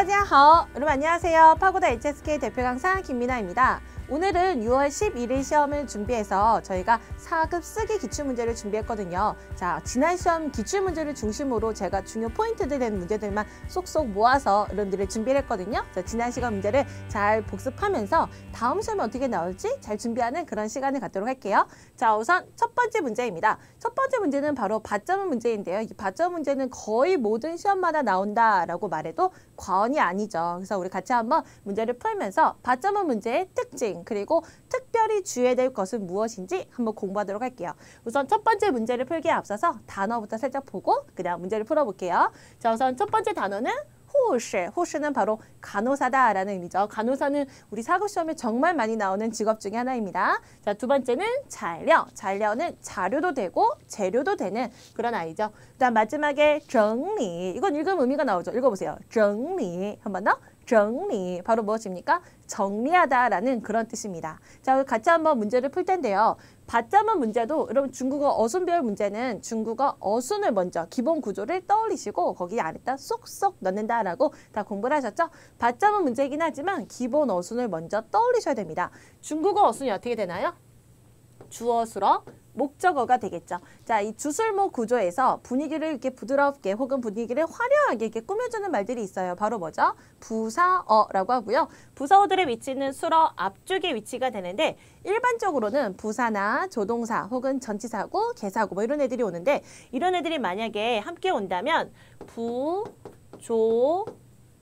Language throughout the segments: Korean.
다지하오. 여러분 안녕하세요. 파고다 HSK 대표 강사 김민아입니다. 오늘은 6월 11일 시험을 준비해서 저희가 4급 쓰기 기출문제를 준비했거든요. 자, 지난 시험 기출문제를 중심으로 제가 중요 포인트들 되는 문제들만 쏙쏙 모아서 여러분들을 준비를 했거든요. 자, 지난 시간 문제를 잘 복습하면서 다음 시험이 어떻게 나올지 잘 준비하는 그런 시간을 갖도록 할게요. 자, 우선 첫 번째 문제입니다. 첫 번째 문제는 바로 받점은 문제인데요. 이 받점 문제는 거의 모든 시험마다 나온다라고 말해도 과언이 아니죠. 그래서 우리 같이 한번 문제를 풀면서 받점은 문제의 특징 그리고 특별히 주의해야 될 것은 무엇인지 한번 공부하도록 할게요. 우선 첫 번째 문제를 풀기에 앞서서 단어부터 살짝 보고 그다음 문제를 풀어볼게요. 자, 우선 첫 번째 단어는 호시. 호시는 바로 간호사다라는 의미죠. 간호사는 우리 4급 시험에 정말 많이 나오는 직업 중에 하나입니다. 자, 두 번째는 잔려. 잔려는 자료도 되고 재료도 되는 그런 아이죠. 그다음 마지막에 정리. 이건 읽으면 의미가 나오죠. 읽어보세요. 정리. 한 번 더. 정리. 바로 무엇입니까? 정리하다라는 그런 뜻입니다. 자, 같이 한번 문제를 풀 텐데요. 받점은 문제도 여러분 중국어 어순 배울 문제는 중국어 어순을 먼저 기본 구조를 떠올리시고 거기 안에다 쏙쏙 넣는다라고 다 공부를 하셨죠? 받점은 문제이긴 하지만 기본 어순을 먼저 떠올리셔야 됩니다. 중국어 어순이 어떻게 되나요? 주어, 수어, 목적어가 되겠죠. 자, 이 주술목 구조에서 분위기를 이렇게 부드럽게 혹은 분위기를 화려하게 이렇게 꾸며주는 말들이 있어요. 바로 뭐죠? 부사어라고 하고요. 부사어들의 위치는 수어 앞쪽에 위치가 되는데 일반적으로는 부사나 조동사 혹은 전치사고, 개사고 뭐 이런 애들이 오는데 이런 애들이 만약에 함께 온다면 부, 조,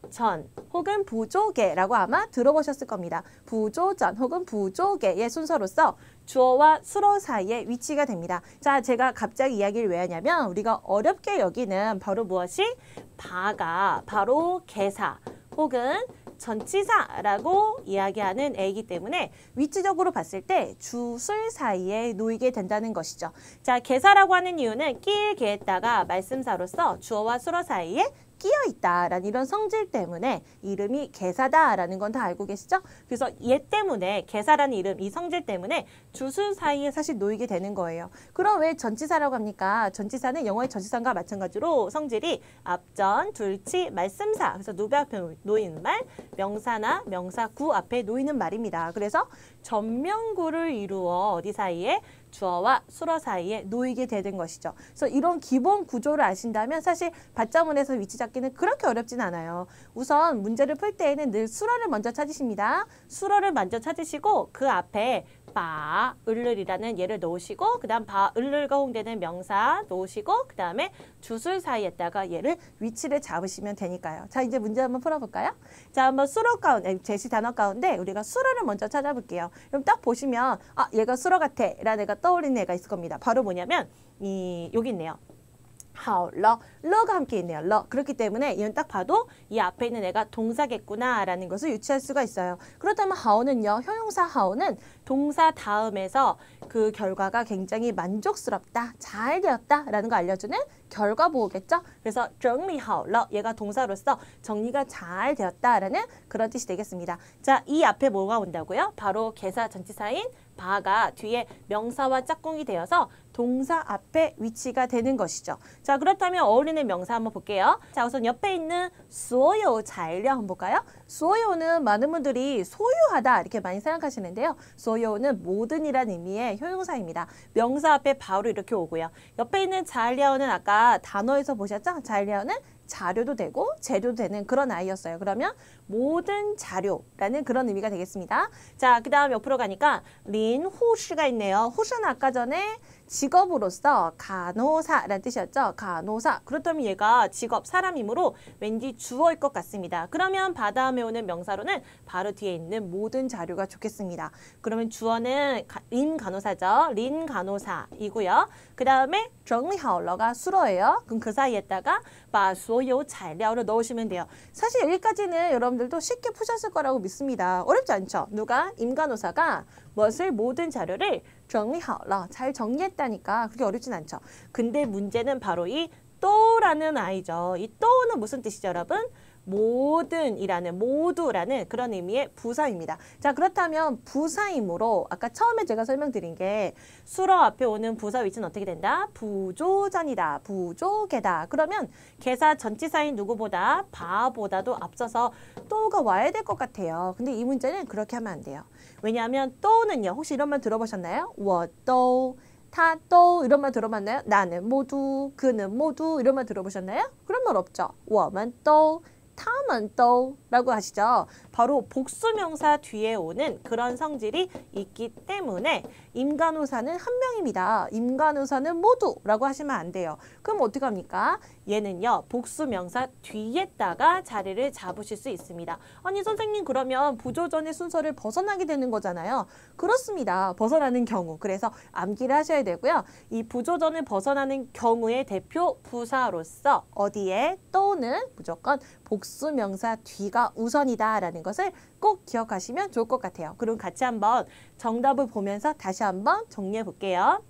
전 혹은 부조계라고 아마 들어보셨을 겁니다. 부조전 혹은 부조계의 순서로서 주어와 수어 사이에 위치가 됩니다. 자, 제가 갑자기 이야기를 왜 하냐면 우리가 어렵게 여기는 바로 무엇이? 바가 바로 개사 혹은 전치사라고 이야기하는 애이기 때문에 위치적으로 봤을 때 주술 사이에 놓이게 된다는 것이죠. 자, 개사라고 하는 이유는 끼일 개에다가 말씀사로서 주어와 수어 사이에 끼어있다라는 이런 성질 때문에 이름이 개사다라는 건 다 알고 계시죠? 그래서 얘 때문에 개사라는 이름, 이 성질 때문에 주술 사이에 사실 놓이게 되는 거예요. 그럼 왜 전치사라고 합니까? 전치사는 영어의 전치사과 마찬가지로 성질이 앞전, 둘치, 말씀사. 그래서 누구 앞에 놓이는 말? 명사나 명사구 앞에 놓이는 말입니다. 그래서 전명구를 이루어 어디 사이에? 주어와 수어 사이에 놓이게 되는 것이죠. 그래서 이런 기본 구조를 아신다면 사실 받자문에서 위치 잡기는 그렇게 어렵진 않아요. 우선 문제를 풀 때에는 늘 수어를 먼저 찾으십니다. 수어를 먼저 찾으시고 그 앞에 바, 을을이라는 얘를 놓으시고 그 다음 바, 을을과 홍되는 명사 놓으시고 그 다음에 주술 사이에다가 얘를 위치를 잡으시면 되니까요. 자, 이제 문제 한번 풀어볼까요? 자, 한번 수어 가운데, 제시 단어 가운데 우리가 수어를 먼저 찾아볼게요. 그럼 딱 보시면 아, 얘가 수어 같아 라는 애가 떠올리는 애가 있을 겁니다. 바로 뭐냐면 여기 있네요. 하오, 러가 함께 있네요. 러. 그렇기 때문에 이건 딱 봐도 이 앞에 있는 애가 동사겠구나라는 것을 유추할 수가 있어요. 그렇다면 하오는요. 형용사 하오는 동사 다음에서 그 결과가 굉장히 만족스럽다, 잘 되었다라는 거 알려주는 결과 보호겠죠. 그래서 整理好了 얘가 동사로서 정리가 잘 되었다라는 그런 뜻이 되겠습니다. 자, 이 앞에 뭐가 온다고요? 바로 개사 전치사인 바가 뒤에 명사와 짝꿍이 되어서 동사 앞에 위치가 되는 것이죠. 자, 그렇다면 어울리는 명사 한번 볼게요. 자, 우선 옆에 있는 所有材料 한번 볼까요? 所有는 많은 분들이 소유하다 이렇게 많이 생각하시는데요. 所有는 모든이라는 의미의 형용사입니다. 명사 앞에 바로 이렇게 오고요. 옆에 있는 材料는 아까 단어에서 보셨죠? 材料는 자료도 되고 재료도 되는 그런 아이였어요. 그러면 모든 자료라는 그런 의미가 되겠습니다. 자, 그 다음 옆으로 가니까 린 호시가 있네요. 호시는 아까 전에 직업으로서 간호사라는 뜻이었죠. 간호사. 그렇다면 얘가 직업, 사람이므로 왠지 주어일 것 같습니다. 그러면 바 다음에 오는 명사로는 바로 뒤에 있는 모든 자료가 좋겠습니다. 그러면 주어는 린 간호사죠. 린 간호사이고요. 그 다음에 整理好了가 수어예요. 그럼 그 사이에다가 把所有材料를 넣으시면 돼요. 사실 여기까지는 여러분들도 쉽게 푸셨을 거라고 믿습니다. 어렵지 않죠? 누가? 임간호사가 무엇을? 모든 자료를 整理好了 잘 정리했다니까 그렇게 어렵진 않죠. 근데 문제는 바로 이 또라는 아이죠. 이 또는 무슨 뜻이죠, 여러분? 모든이라는 모두라는 그런 의미의 부사입니다. 자, 그렇다면 부사이므로 아까 처음에 제가 설명드린 게 수러 앞에 오는 부사 위치는 어떻게 된다? 부조전이다. 부조개다. 그러면 개사 전치사인 누구보다 바보다도 앞서서 또가 와야 될 것 같아요. 근데 이 문제는 그렇게 하면 안 돼요. 왜냐하면 또는요. 혹시 이런 말 들어보셨나요? 我都 다 또 이런 말 들어봤나요? 나는 모두, 그는 모두 이런 말 들어보셨나요? 그런 말 없죠. 我们都 他们都라고 하시죠. 바로 복수명사 뒤에 오는 그런 성질이 있기 때문에 임관우사는 한 명입니다. 임관우사는 모두라고 하시면 안 돼요. 그럼 어떻게 합니까? 얘는요. 복수명사 뒤에다가 자리를 잡으실 수 있습니다. 아니 선생님 그러면 부조전의 순서를 벗어나게 되는 거잖아요. 그렇습니다. 벗어나는 경우. 그래서 암기를 하셔야 되고요. 이 부조전을 벗어나는 경우의 대표 부사로서 어디에 또는 무조건 복수명사 뒤가 우선이다라는 것을 꼭 기억하시면 좋을 것 같아요. 그럼 같이 한번 정답을 보면서 다시 한번 정리해 볼게요.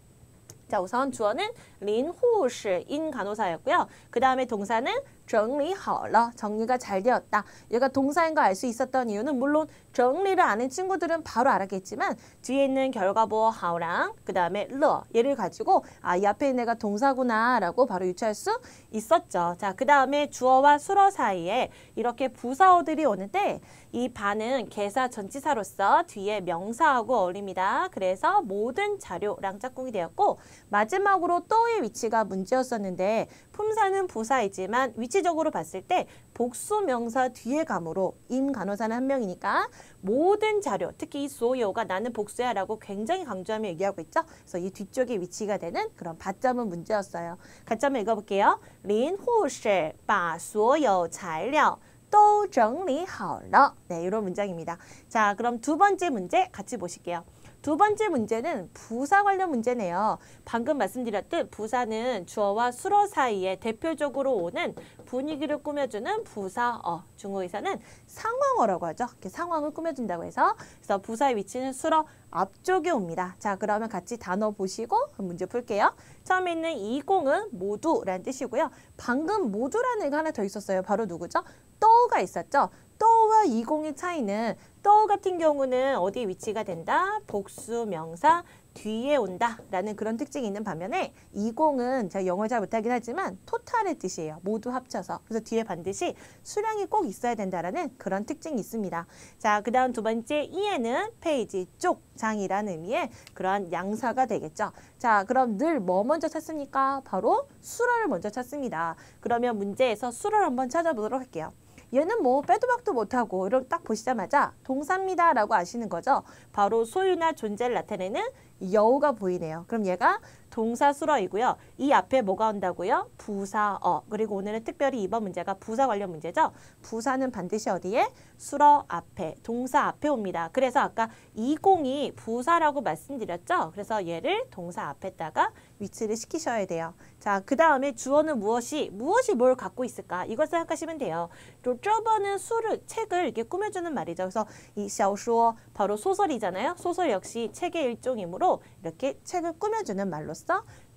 자, 우선 주어는 린후시 인간호사였고요. 그 다음에 동사는 整理好了 정리가 잘 되었다. 얘가 동사인 거 알 수 있었던 이유는 물론 정리를 아는 친구들은 바로 알았겠지만 뒤에 있는 결과보 하오랑 그 다음에 러 얘를 가지고 이 앞에 있는 애가 동사구나 라고 바로 유추할 수 있었죠. 자, 그 다음에 주어와 수러 사이에 이렇게 부사어들이 오는데 이 반은 개사 전치사로서 뒤에 명사하고 어울립니다. 그래서 모든 자료랑 짝꿍이 되었고 마지막으로 또의 위치가 문제였었는데 품사는 부사이지만 위치적으로 봤을 때 복수명사 뒤에 감으로 임간호사는 한 명이니까 모든 자료, 특히 이 소요가 나는 복수야 라고 굉장히 강조하며 얘기하고 있죠. 그래서 이 뒤쪽에 위치가 되는 그런 받점은 문제였어요. 같이 한번 읽어볼게요. 林护士把所有材料都整理好了. 네, 이런 문장입니다. 자, 그럼 두 번째 문제 같이 보실게요. 두 번째 문제는 부사 관련 문제네요. 방금 말씀드렸듯 부사는 주어와 수러 사이에 대표적으로 오는 분위기를 꾸며주는 부사어. 중국에서는 상황어라고 하죠. 이렇게 상황을 꾸며준다고 해서 그래서 부사의 위치는 수러 앞쪽에 옵니다. 자, 그러면 같이 단어 보시고 문제 풀게요. 처음에 있는 이공은 모두라는 뜻이고요. 방금 모두라는 애가 하나 더 있었어요. 바로 누구죠? 또가 있었죠. 또와 이공의 차이는 또 같은 경우는 어디에 위치가 된다? 복수명사 뒤에 온다 라는 그런 특징이 있는 반면에 이공은 제가 영어 잘 못하긴 하지만 토탈의 뜻이에요. 모두 합쳐서. 그래서 뒤에 반드시 수량이 꼭 있어야 된다라는 그런 특징이 있습니다. 자, 그 다음 두 번째 이에는 페이지 쪽 장이라는 의미의 그런 양사가 되겠죠. 자, 그럼 늘 뭐 먼저 찾습니까? 바로 수러를 먼저 찾습니다. 그러면 문제에서 수러를 한번 찾아보도록 할게요. 얘는 뭐 빼도 박도 못하고 이런 딱 보시자마자 동사입니다 라고 아시는 거죠. 바로 소유나 존재를 나타내는 여우가 보이네요. 그럼 얘가 동사 수러이고요. 이 앞에 뭐가 온다고요? 부사어. 그리고 오늘은 특별히 이번 문제가 부사 관련 문제죠. 부사는 반드시 어디에? 수러 앞에, 동사 앞에 옵니다. 그래서 아까 이공이 부사라고 말씀드렸죠. 그래서 얘를 동사 앞에다가 위치를 시키셔야 돼요. 자, 그 다음에 주어는 무엇이 뭘 갖고 있을까? 이걸 생각하시면 돼요. 또 저번은 책을 이렇게 꾸며주는 말이죠. 그래서 이 샤오슈어 바로 소설이잖아요. 소설 역시 책의 일종이므로 이렇게 책을 꾸며주는 말로서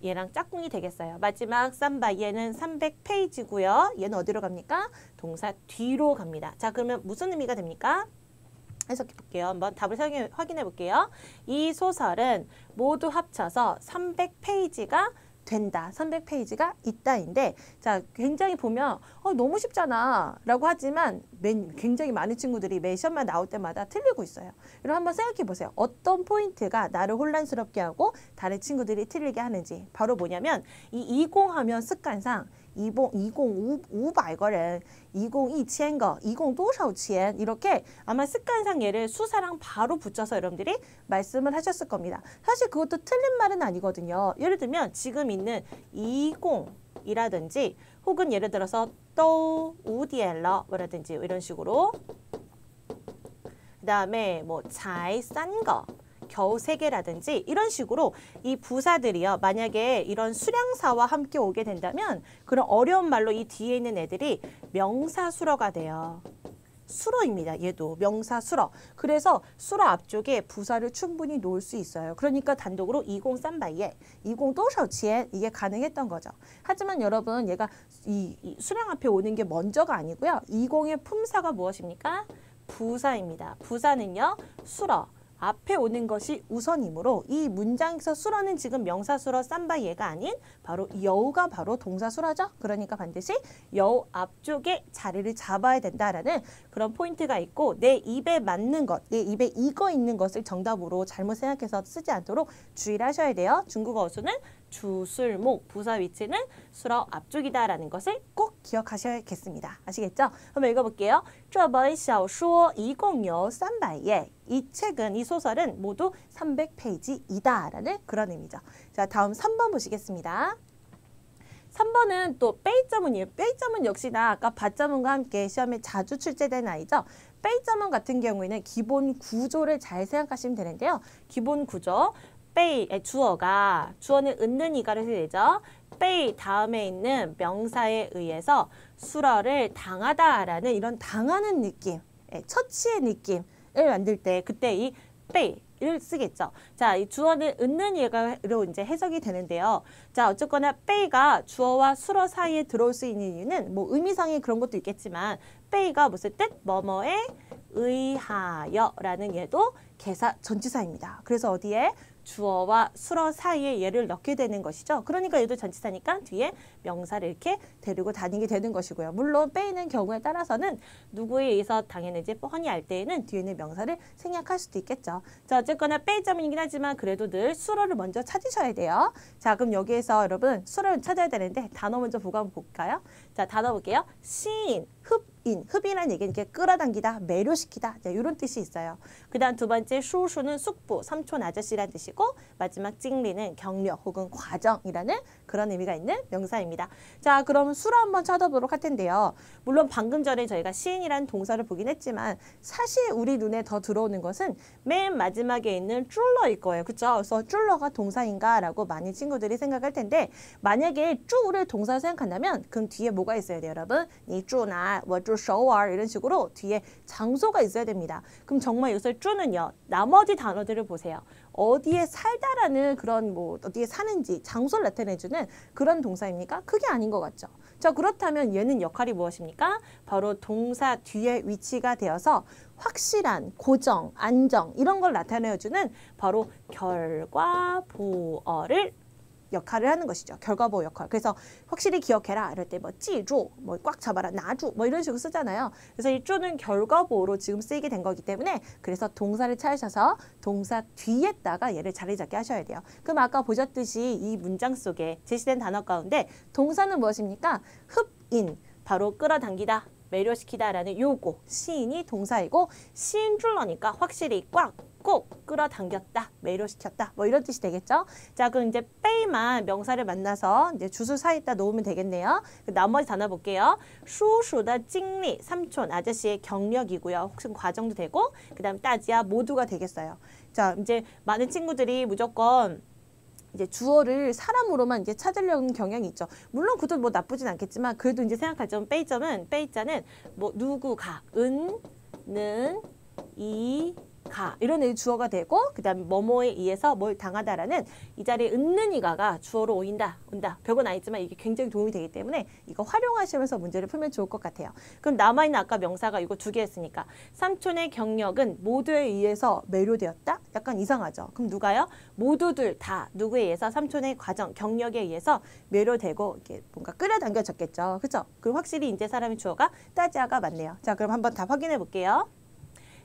얘랑 짝꿍이 되겠어요. 마지막 삼바 얘는 300페이지고요. 얘는 어디로 갑니까? 동사 뒤로 갑니다. 자, 그러면 무슨 의미가 됩니까? 해석해 볼게요. 한번 답을 확인해 볼게요. 이 소설은 모두 합쳐서 300페이지가 된다. 300페이지가 있다인데 자, 굉장히 보면 너무 쉽잖아 라고 하지만 굉장히 많은 친구들이 매 시험만 나올 때마다 틀리고 있어요. 그럼 한번 생각해 보세요. 어떤 포인트가 나를 혼란스럽게 하고 다른 친구들이 틀리게 하는지. 바로 뭐냐면 이 20하면 습관상 20,500个人 20,000거 20,多少钱 이렇게 아마 습관상 얘를 수사랑 바로 붙여서 여러분들이 말씀을 하셨을 겁니다. 사실 그것도 틀린 말은 아니거든요. 예를 들면 지금 있는 20이라든지 혹은 예를 들어서 또 우디엘러라든지 이런 식으로 그 다음에 뭐 잘 싼 거 겨우 3개라든지 이런 식으로 이 부사들이요. 만약에 이런 수량사와 함께 오게 된다면 그런 어려운 말로 이 뒤에 있는 애들이 명사수러가 돼요. 수러입니다. 얘도 명사 수러. 그래서 수러 앞쪽에 부사를 충분히 놓을 수 있어요. 그러니까 단독으로 20~300예, 20多少钱 이게 가능했던 거죠. 하지만 여러분 얘가 이 수량 앞에 오는 게 먼저가 아니고요. 20의 품사가 무엇입니까? 부사입니다. 부사는요. 수러. 앞에 오는 것이 우선이므로 이 문장에서 수러는 지금 명사수러 쌈바예가 아닌 바로 여우가 바로 동사수러죠. 그러니까 반드시 여우 앞쪽에 자리를 잡아야 된다라는 그런 포인트가 있고 내 입에 맞는 것, 내 입에 익어 있는 것을 정답으로 잘못 생각해서 쓰지 않도록 주의를 하셔야 돼요. 중국어 어수는 주술목, 부사 위치는 수러 앞쪽이다라는 것을 꼭 기억하셔야겠습니다. 아시겠죠? 한번 읽어볼게요. 这本小说一共有300页. 이 책은, 이 소설은 모두 300페이지이다 라는 그런 의미죠. 자, 다음 3번 보시겠습니다. 3번은 또 빼이점은이에요. 빼이점은 역시나 아까 받점문과 함께 시험에 자주 출제된 아이죠. 빼이점문 같은 경우에는 기본 구조를 잘 생각하시면 되는데요. 기본 구조. 주어는 은는이가를 되죠. 빼이 다음에 있는 명사에 의해서 수러를 당하다라는 이런 당하는 느낌, 처치의 느낌을 만들 때 그때 이 빼이를 쓰겠죠. 자, 이 주어는 은는이가로 이제 해석이 되는데요. 자, 어쨌거나 빼이가 주어와 수러 사이에 들어올 수 있는 이유는 뭐 의미상의 그런 것도 있겠지만 빼이가 무슨 뜻? 뭐뭐에 의하여라는 얘도 개사 전치사입니다. 그래서 어디에? 주어와 수러 사이에 얘를 넣게 되는 것이죠. 그러니까 얘도 전치사니까 뒤에 명사를 이렇게 데리고 다니게 되는 것이고요. 물론 빼이는 경우에 따라서는 누구에 의해서 당했는지 뻔히 알 때에는 뒤에는 명사를 생략할 수도 있겠죠. 자, 어쨌거나 빼이점이긴 하지만 그래도 늘 수러를 먼저 찾으셔야 돼요. 자, 그럼 여기에서 여러분 수러를 찾아야 되는데 단어 먼저 보고 한번 볼까요? 자, 단어 볼게요. 시인, 흡이라는 얘기는 이렇게 끌어당기다, 매료시키다 이런 뜻이 있어요. 그 다음 두 번째 슈슈는 숙부, 삼촌 아저씨라는 뜻이고 마지막 찡리는 경력 혹은 과정이라는 그런 의미가 있는 명사입니다. 자, 그럼 수로 한번 찾아보도록 할 텐데요. 물론 방금 전에 저희가 시인이라는 동사를 보긴 했지만 사실 우리 눈에 더 들어오는 것은 맨 마지막에 있는 쫄러일 거예요. 그렇죠? 그래서 쫄러가 동사인가 라고 많은 친구들이 생각할 텐데 만약에 쭈를 동사로 생각한다면 그럼 뒤에 뭐가 있어야 돼요, 여러분? 니 쭈나 뭐 쭈 쇼월 이런 식으로 뒤에 장소가 있어야 됩니다. 그럼 정말 여기서 쭈는요. 나머지 단어들을 보세요. 어디에 살다라는 그런 뭐 어디에 사는지 장소를 나타내주는 그런 동사입니까? 그게 아닌 것 같죠. 자, 그렇다면 얘는 역할이 무엇입니까? 바로 동사 뒤에 위치가 되어서 확실한, 고정, 안정 이런 걸 나타내주는 바로 결과 보어를 역할을 하는 것이죠. 결과보호 역할. 그래서 확실히 기억해라. 이럴 때 뭐 찌주, 뭐 꽉 잡아라, 놔주 뭐 이런 식으로 쓰잖아요. 그래서 이 주는 결과보호로 지금 쓰이게 된 거기 때문에 그래서 동사를 찾으셔서 동사 뒤에다가 얘를 자리 잡게 하셔야 돼요. 그럼 아까 보셨듯이 이 문장 속에 제시된 단어 가운데 동사는 무엇입니까? 흡인, 바로 끌어당기다, 매료시키다라는 요거 시인이 동사이고 시인 줄러니까 확실히 꼭 끌어당겼다, 매료시켰다 뭐 이런 뜻이 되겠죠. 자, 그럼 이제 빼이만 명사를 만나서 이제 주술 사이에다 놓으면 되겠네요. 나머지 단어 볼게요. 슈슈의 찡리, 삼촌 아저씨의 경력이고요. 혹시 과정도 되고 그 다음 따지야 모두가 되겠어요. 자, 이제 많은 친구들이 무조건 이제 주어를 사람으로만 이제 찾으려는 경향이 있죠. 물론 그것도 뭐 나쁘진 않겠지만 그래도 이제 생각할 점 빼이자는 뭐 누구가, 은, 는, 이, 가 이런 의 주어가 되고 그 다음에 뭐뭐에 의해서 뭘 당하다라는 이 자리에 은는이가가 주어로 온다. 별건 아니지만 이게 굉장히 도움이 되기 때문에 이거 활용하시면서 문제를 풀면 좋을 것 같아요. 그럼 남아있는 아까 명사가 이거 두 개 했으니까 삼촌의 경력은 모두에 의해서 매료되었다? 약간 이상하죠. 그럼 누가요? 모두들 다 누구에 의해서 삼촌의 과정, 경력에 의해서 매료되고 이렇게 뭔가 끌어당겨졌겠죠. 그렇죠? 그럼 확실히 이제 사람의 주어가 따지아가 맞네요. 자, 그럼 한번 다 확인해 볼게요.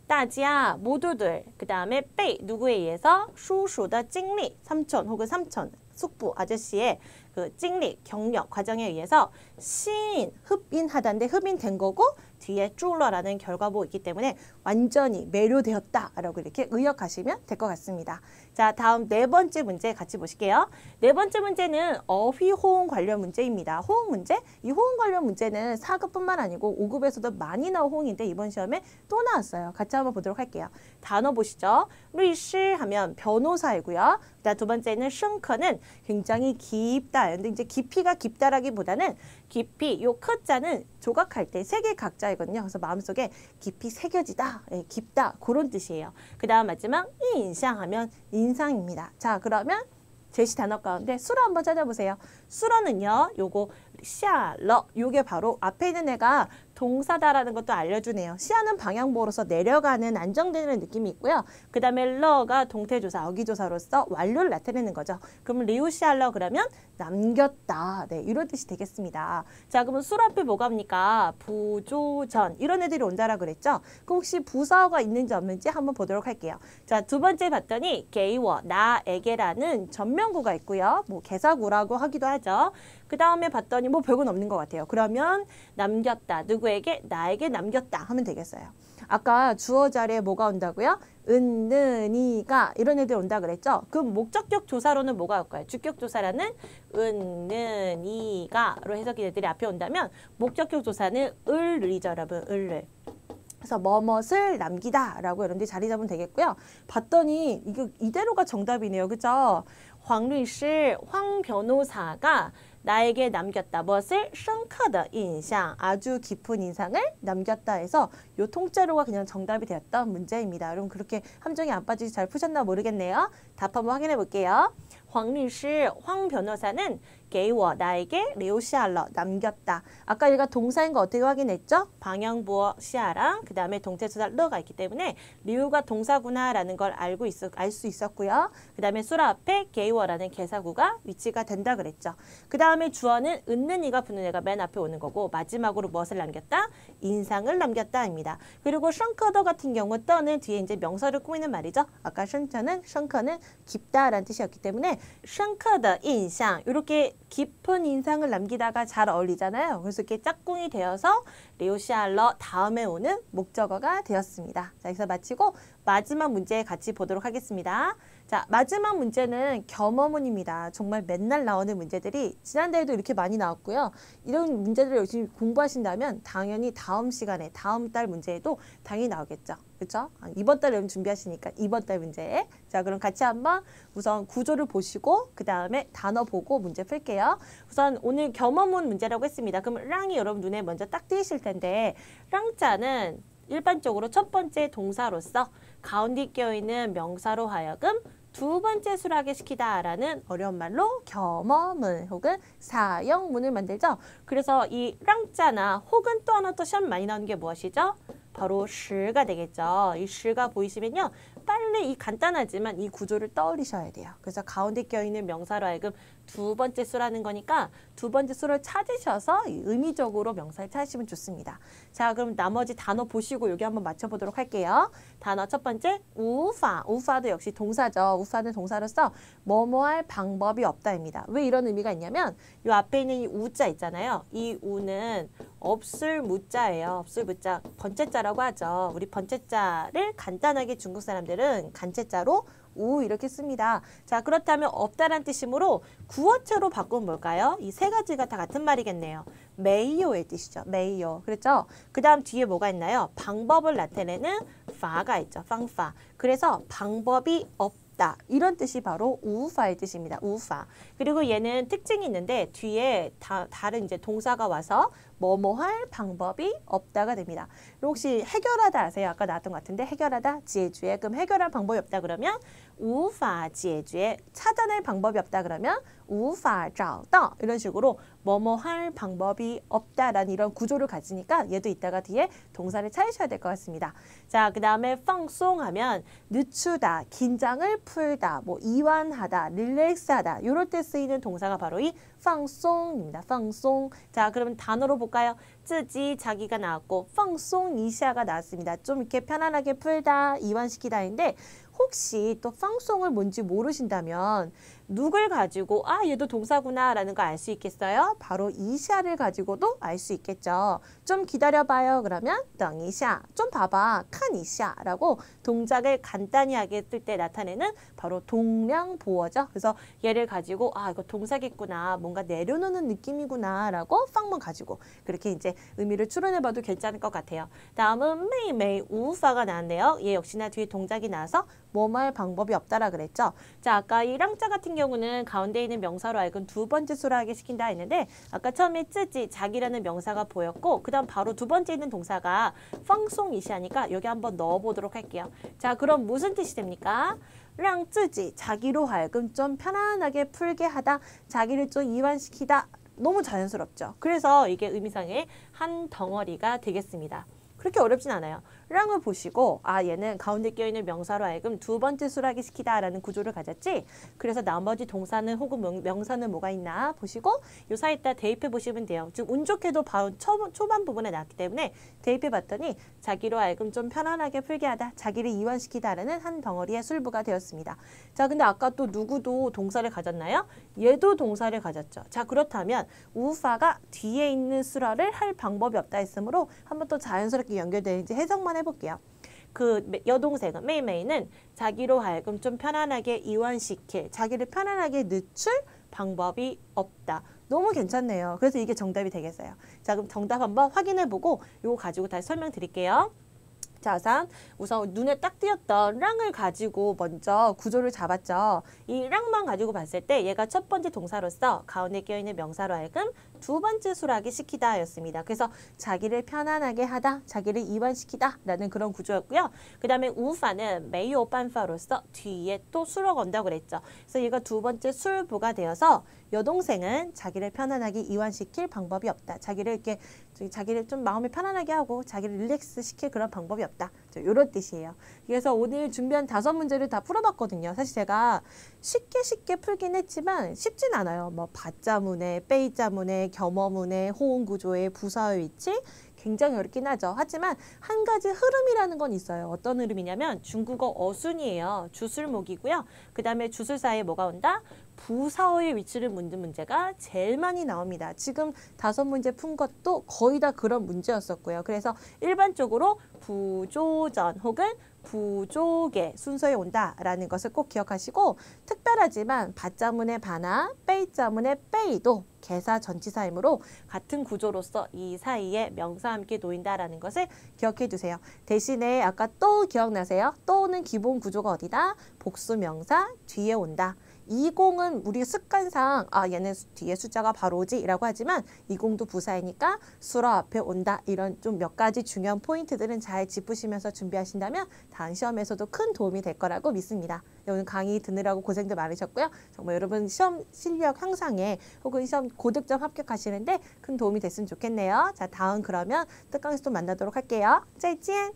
따지야 모두들 그 다음에 빼 누구에 의해서 슈슈의 찡리 삼촌 혹은 삼촌 숙부 아저씨의 그 찡리 경력 과정에 의해서 시인 흡인하다인데 흡인된 거고 뒤에 쫄러라는 결과보 있기 때문에 완전히 매료되었다라고 이렇게 의역하시면 될 것 같습니다. 자, 다음 네 번째 문제 같이 보실게요. 네 번째 문제는 어휘 호응 관련 문제입니다. 호응 문제? 이 호응 관련 문제는 4급뿐만 아니고 5급에서도 많이 나온 호응인데 이번 시험에 또 나왔어요. 같이 한번 보도록 할게요. 단어 보시죠.律师 하면 변호사이고요. 그다음 두 번째는 深刻는 굉장히 깊다. 근데 이제 깊이가 깊다라기보다는 깊이 요 크자는 조각할 때 세 개 각자 이거든요. 그래서 마음속에 깊이 새겨지다, 예, 깊다 그런 뜻이에요. 그 다음 마지막 인상 하면 인상입니다. 자, 그러면 제시 단어 가운데 수로 한번 찾아보세요. 수로는요, 요거 샤러, 요게 바로 앞에 있는 애가 동사다라는 것도 알려주네요. 시아는 방향보로서 내려가는 안정되는 느낌이 있고요. 그 다음에 러가 동태조사, 어기조사로서 완료를 나타내는 거죠. 그럼 리우시알러 그러면 남겼다. 네, 이런 뜻이 되겠습니다. 자, 그러면 술 앞에 뭐가 옵니까? 부조전 이런 애들이 온다라 그랬죠. 그럼 혹시 부사어가 있는지 없는지 한번 보도록 할게요. 자, 두 번째 봤더니 게이워, 나에게라는 전면구가 있고요. 뭐 개사구라고 하기도 하죠. 그 다음에 봤더니 뭐 별건 없는 것 같아요. 그러면 남겼다. 누구에게? 나에게 남겼다 하면 되겠어요. 아까 주어 자리에 뭐가 온다고요? 은는이가 이런 애들 온다 그랬죠? 그럼 목적격 조사로는 뭐가 올까요? 주격 조사라는 은는이가로 해석이 애들이 앞에 온다면 목적격 조사는 을이죠, 여러분. 을을. 그래서 뭐뭇을 남기다라고 이런 데 자리 잡으면 되겠고요. 봤더니 이거 이대로가 정답이네요. 그죠? 황律师, 황 변호사가 나에게 남겼다. 무엇을? 深刻的印象, 아주 깊은 인상을 남겼다 해서 요 통째로가 그냥 정답이 되었던 문제입니다. 여러분 그렇게 함정이 안 빠지지 잘 푸셨나 모르겠네요. 답 한번 확인해 볼게요. 황律师, 황 변호사는 给我, 나에게 留下了, 남겼다. 아까 얘가 동사인 거 어떻게 확인했죠? 방향부어 시아랑 그 다음에 동태조사 러가 있기 때문에 리우가 동사구나라는 걸 알 수 있었고요. 그 다음에 수라 앞에 给我라는 개사구가 위치가 된다 그랬죠. 그 다음에 주어는 은는이가 붙는 애가 맨 앞에 오는 거고 마지막으로 무엇을 남겼다? 인상을 남겼다입니다. 그리고 션커더 같은 경우 떠는 뒤에 이제 명사를 꾸미는 말이죠. 아까 션커는 깊다라는 뜻이었기 때문에 深刻的印象 이렇게 깊은 인상을 남기다가 잘 어울리잖아요. 그래서 이렇게 짝꿍이 되어서 리오시알러 다음에 오는 목적어가 되었습니다. 자, 여기서 마치고 마지막 문제 같이 보도록 하겠습니다. 자, 마지막 문제는 겸어문입니다. 정말 맨날 나오는 문제들이 지난달에도 이렇게 많이 나왔고요. 이런 문제들을 열심히 공부하신다면 당연히 다음 시간에 다음 달 문제에도 당연히 나오겠죠. 그렇죠? 이번 달 여러분 준비하시니까 이번 달 문제. 자, 그럼 같이 한번 우선 구조를 보시고 그 다음에 단어 보고 문제 풀게요. 우선 오늘 겸어문 문제라고 했습니다. 그럼 랑이 여러분 눈에 먼저 딱 띄실 텐데 랑자는 일반적으로 첫 번째 동사로서 가운데 껴있는 명사로 하여금 두 번째 수락에 시키다라는 어려운 말로 겸어문 혹은 사형문을 만들죠. 그래서 이 랑자나 혹은 또 하나 또 시험 많이 나오는 게 무엇이죠? 바로 시가 되겠죠. 이 시가 보이시면요. 빨리 이 간단하지만 이 구조를 떠올리셔야 돼요. 그래서 가운데 껴있는 명사로 하여금 두 번째 수라는 거니까 두 번째 수를 찾으셔서 의미적으로 명사를 찾으시면 좋습니다. 자, 그럼 나머지 단어 보시고 여기 한번 맞춰보도록 할게요. 단어 첫 번째 우파. 우파도 역시 동사죠. 우파는 동사로서 뭐뭐 할 방법이 없다입니다. 왜 이런 의미가 있냐면 이 앞에 있는 이 우자 있잖아요. 이 우는 없을 무자예요. 없을 무자. 번째자라고 하죠. 우리 번째자를 간단하게 중국 사람들은 간체자로 우 이렇게 씁니다. 자, 그렇다면 없다란 뜻이므로 구어체로 바꾸면 뭘까요? 이 세 가지가 다 같은 말이겠네요. 메이요의 뜻이죠. 메이요. 그렇죠? 그 다음 뒤에 뭐가 있나요? 방법을 나타내는 파가 있죠. 팡파. 그래서 방법이 없다. 이런 뜻이 바로 우파의 뜻입니다. 우파. 그리고 얘는 특징이 있는데 뒤에 다른 이제 동사가 와서 뭐뭐 할 방법이 없다가 됩니다. 혹시 해결하다 아세요? 아까 나왔던 것 같은데 해결하다 지혜주에 그럼 해결할 방법이 없다 그러면 우파 지혜주에 찾아낼 방법이 없다 그러면 우파 找到 이런 식으로 뭐뭐 할 방법이 없다라는 이런 구조를 가지니까 얘도 이따가 뒤에 동사를 찾으셔야 될 것 같습니다. 자, 그 다음에 放松 하면 늦추다, 긴장을 풀다, 뭐 이완하다, 릴렉스하다 이럴 때 쓰이는 동사가 바로 이 放松입니다. 放松. 자, 그러면 단어로 볼까요? 自己 자기가 나왔고 放松一下가 나왔습니다. 좀 이렇게 편안하게 풀다, 이완시키다인데 혹시 또 放松을 뭔지 모르신다면 누굴 가지고 아 얘도 동사구나 라는 거 알 수 있겠어요? 바로 이샤를 가지고도 알 수 있겠죠. 좀 기다려봐요. 그러면 等一下, 좀 봐봐, 看一下라고 동작을 간단히 하게 쓸 때 나타내는 바로 동량보어죠. 그래서 얘를 가지고 아 이거 동사겠구나, 뭔가 내려놓는 느낌이구나 라고 放만 가지고 그렇게 이제 의미를 추론해봐도 괜찮을 것 같아요. 다음은 매일매일 우파가 나왔네요. 얘 역시나 뒤에 동작이 나와서 뭐뭐 할 방법이 없다라 그랬죠. 자, 아까 이 랑자 같은 경우는 가운데 있는 명사로 하여금 두 번째 수로 하게 시킨다 했는데 아까 처음에 쯔지 자기라는 명사가 보였고 그 다음 바로 두 번째 있는 동사가 펑송이시 하니까 여기 한번 넣어보도록 할게요. 자, 그럼 무슨 뜻이 됩니까? 让自己 자기로 하여금 좀 편안하게 풀게 하다, 자기를 좀 이완시키다. 너무 자연스럽죠. 그래서 이게 의미상의 한 덩어리가 되겠습니다. 그렇게 어렵진 않아요. 랑을 보시고 아, 얘는 가운데 껴있는 명사로 하여금 두 번째 수락이 시키다 라는 구조를 가졌지. 그래서 나머지 동사는 혹은 명사는 뭐가 있나 보시고 요 사이에다 대입해 보시면 돼요. 즉 운 좋게도 바로 초반 부분에 나왔기 때문에 대입해 봤더니 자기로 하여금 좀 편안하게 풀게 하다, 자기를 이완시키다 라는 한 덩어리의 술부가 되었습니다. 자, 근데 아까 또 누구도 동사를 가졌나요? 얘도 동사를 가졌죠. 자, 그렇다면 우파가 뒤에 있는 수라를 할 방법이 없다 했으므로 한번 또 자연스럽게 연결되는지 해석만 해볼게요. 그 여동생은 메이메이는 자기로 하여금 좀 편안하게 이완시킬, 자기를 편안하게 늦출 방법이 없다. 너무 괜찮네요. 그래서 이게 정답이 되겠어요. 자, 그럼 정답 한번 확인해보고 이거 가지고 다시 설명드릴게요. 자, 우선 눈에 딱 띄었던 랑을 가지고 먼저 구조를 잡았죠. 이 랑만 가지고 봤을 때 얘가 첫 번째 동사로서 가운데 껴있는 명사로 하여금 두 번째 수락이 시키다 였습니다. 그래서 자기를 편안하게 하다, 자기를 이완시키다 라는 그런 구조였고요. 그 다음에 우파는 메이오 반파로서 뒤에 또 수를 건다고 그랬죠. 그래서 얘가 두 번째 술부가 되어서 여동생은 자기를 편안하게 이완시킬 방법이 없다. 자기를 좀 마음을 편안하게 하고 자기를 릴렉스 시킬 그런 방법이 없다. 이런 뜻이에요. 그래서 오늘 준비한 5문제를 다 풀어봤거든요. 사실 제가 쉽게 풀긴 했지만 쉽진 않아요. 뭐 받자문에, 빼이자문에, 겸어문에, 호응구조에, 부사의 위치 굉장히 어렵긴 하죠. 하지만 한 가지 흐름이라는 건 있어요. 어떤 흐름이냐면 중국어 어순이에요. 주술목이고요. 그 다음에 주술 사이에 뭐가 온다? 부사어의 위치를 묻는 문제가 제일 많이 나옵니다. 지금 5문제 푼 것도 거의 다 그런 문제였었고요. 그래서 일반적으로 부조전 혹은 부족의 순서에 온다라는 것을 꼭 기억하시고, 특별하지만 받자문의 바나 빼이자문의 빼이도 개사 전치사이므로 같은 구조로서 이 사이에 명사와 함께 놓인다라는 것을 기억해 두세요. 대신에 아까 또 기억나세요? 또는 기본 구조가 어디다? 복수명사 뒤에 온다. 20은 우리 습관상 얘는 뒤에 숫자가 바로 오지 라고 하지만 20도 부사이니까 수로 앞에 온다. 이런 좀 몇 가지 중요한 포인트들은 잘 짚으시면서 준비하신다면 다음 시험에서도 큰 도움이 될 거라고 믿습니다. 오늘 강의 듣느라고 고생도 많으셨고요. 정말 여러분 시험 실력 향상에 혹은 시험 고득점 합격하시는데 큰 도움이 됐으면 좋겠네요. 자, 다음 그러면 특강에서 또 만나도록 할게요. 再见!